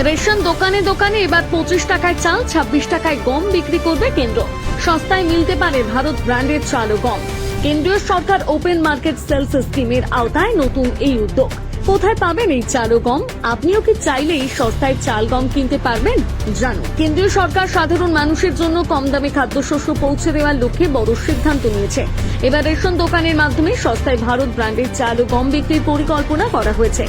Ration দোকানে দোকানে এবার 25 টাকায় চাল, 26 টাকায় গম বিক্রি করবে কেন্দ্র। সস্তায় মিলতে পারে ভারত ব্র্যান্ডের চাল ও গম। কেন্দ্রীয় সরকার ওপেন মার্কেট সেলস স্কিমের আওতায় নতুন এই উদ্যোগ। কোথায় পাবেন এই চাল ও গম? আপনিও কি চাইলেই সস্তায় চাল গম কিনতে পারবেন? জানুন, কেন্দ্রীয় সরকার সাধারণ মানুষের জন্য কম দামে খাদ্যশস্য পৌঁছে দেওয়ার লক্ষ্যে বড় সিদ্ধান্ত নিয়েছে। এবার রেশন দোকানের মাধ্যমে সস্তায় ভারত ব্র্যান্ডের চাল ও গম বিক্রির পরিকল্পনা করা হয়েছে।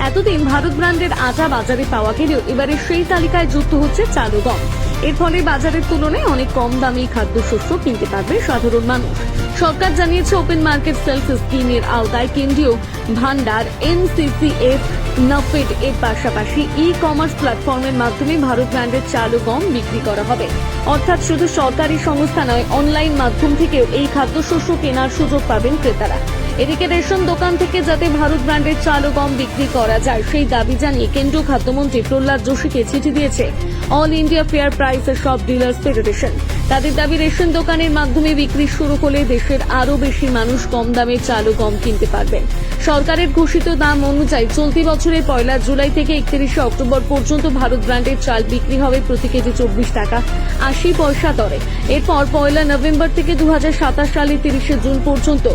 এতদিন ভারত ব্র্যান্ডের আটা বাজারে পাওয়া গেলেও এবারে সেই তালিকায় যুক্ত হচ্ছে চাল ও গম। এর ফলে বাজারের তুলনায় অনেক কম দামে খাদ্যশস্য কিনতে পারবে সাধারণ মানুষ। সরকার জানিয়েছে, ওপেন মার্কেট সেলস স্কিমের আওতায় কেন্দ্রীয় ভান্ডার, NCCF, নাফেড এর পাশাপাশি ই-কমার্স প্ল্যাটফর্মের মাধ্যমে ভারত ব্র্যান্ডের চাল ও গম বিক্রি করা হবে। অর্থাৎ শুধু সরকারি সংস্থা নয়, অনলাইন মাধ্যম থেকেও এই খাদ্যশস্য কেনার সুযোগ পাবেন ক্রেতারা। এদিকে রেশন দোকান থেকে যাতে ভারত ব্র্যান্ডের চাল ও গম বিক্রি করা যায় সেই দাবি জানিয়ে কেন্দ্রীয় খাদ্যমন্ত্রী প্রহ্লাদ যোশীকে চিঠি দিয়েছে অল ইন্ডিয়া ফেয়ার প্রাইসের সব ডিলার্স ফেডারেশন। তাদের দাবি, রেশন দোকানের মাধ্যমে বিক্রি শুরু হলে দেশের আরও বেশি মানুষ কম দামে চাল ও গম কিনতে পারবেন। সরকারের ঘোষিত দাম অনুযায়ী চলতি বছরের 1 জুলাই থেকে 31 অক্টোবর পর্যন্ত ভারত ব্র্যান্ডের চাল বিক্রি হবে প্রতি কেজি 24 টাকা 80 পয়সা দরে। এরপর 1 নভেম্বর থেকে 2027 সালের 30 জুন পর্যন্ত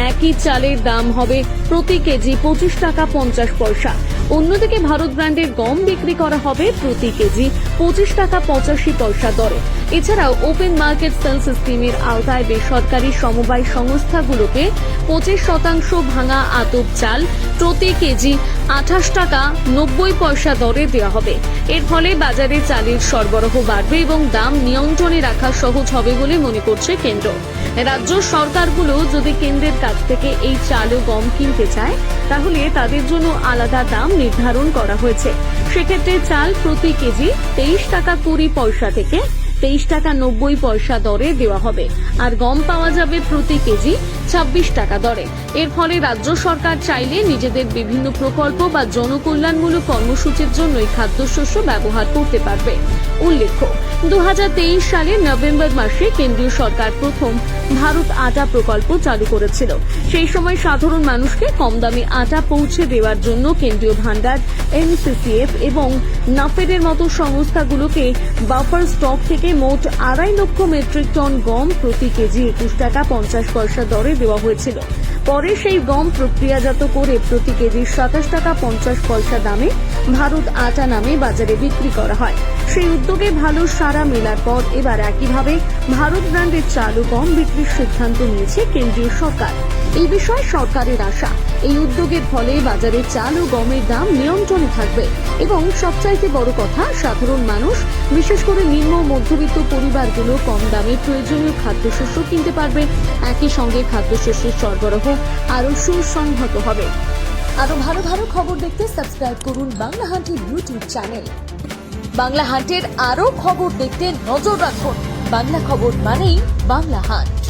একই চালের দাম হবে প্রতি কেজি 25 টাকা 50 পয়সা। অন্যদিকে ভারত ব্র্যান্ডের গম বিক্রি করা হবে প্রতি কেজি 25 টাকা 85 পয়সা দরে। এছাড়াও ওপেন মার্কেট সেলস স্কিমের আওতায় বেসরকারি সমবায় সংস্থাগুলোকে 25% ভাঙা আতপ চাল প্রতি কেজি 28 টাকা 90 পয়সা দরে দেওয়া হবে। এর ফলে বাজারে চালের সরবরাহ বাড়বে এবং দাম নিয়ন্ত্রণে রাখা সহজ হবে বলে মনে করছে কেন্দ্র। রাজ্য সরকারগুলো যদি কেন্দ্রের কাছ থেকে এই চাল ও গম কিনতে চায় তাহলে তাদের জন্য আলাদা দাম নির্ধারণ করা হয়েছে। সেক্ষেত্রে চাল প্রতি কেজি 23 টাকা 20 পয়সা থেকে 23 টাকা 90 পয়সা দরে দেওয়া হবে, আর গম পাওয়া যাবে প্রতি কেজি 26 টাকা দরে। এর ফলে রাজ্য সরকার চাইলে নিজেদের বিভিন্ন প্রকল্প বা জনকল্যাণমূলক কর্মসূচির জন্য এই খাদ্যশস্য ব্যবহার করতে পারবে। উল্লেখ্য, 2023 সালের নভেম্বর মাসে কেন্দ্রীয় সরকার প্রথম ভারত আটা প্রকল্প চালু করেছিল। সেই সময় সাধারণ মানুষকে কম দামে আটা পৌঁছে দেওয়ার জন্য কেন্দ্রীয় ভান্ডার, NCCF এবং নাফেডের মতো সংস্থাগুলোকে বাফার স্টক থেকে মোট 2.5 লক্ষ মেট্রিক টন গম প্রতি কেজি 21 টাকা 50 পয়সা দরে দেওয়া হয়েছিল। পরে সেই গম প্রক্রিয়াজাত করে প্রতি কেজি 27 টাকা 50 পয়সা দামে ভারত আটা নামে বাজারে বিক্রি করা হয়। সেই উদ্যোগে ভালো সাড়া মেলার পর এবার একইভাবে ভারত ব্র্যান্ডের চাল ও গম বিক্রির সিদ্ধান্ত নিয়েছে কেন্দ্রীয় সরকার। এই বিষয়ে সরকারের আশা, এই উদ্যোগের ফলে বাজারে চাল ও গমের দাম নিয়ন্ত্রণে থাকবে এবং সবচাইতে বড় কথা, সাধারণ মানুষ বিশেষ করে নিম্ন মধ্যবিত্ত পরিবারগুলো কম দামে প্রয়োজনীয় খাদ্যশস্য কিনতে পারবে। একই সঙ্গে খাদ্যশস্যের সরবরাহ আরও সুসংহত হবে। আরো ভালো ভালো খবর দেখতে সাবস্ক্রাইব করুন বাংলা হান্টের ইউটিউব চ্যানেল। বাংলা হান্টের আরো খবর দেখতে নজর রাখুন। বাংলা খবর মানেই বাংলা হান্ট।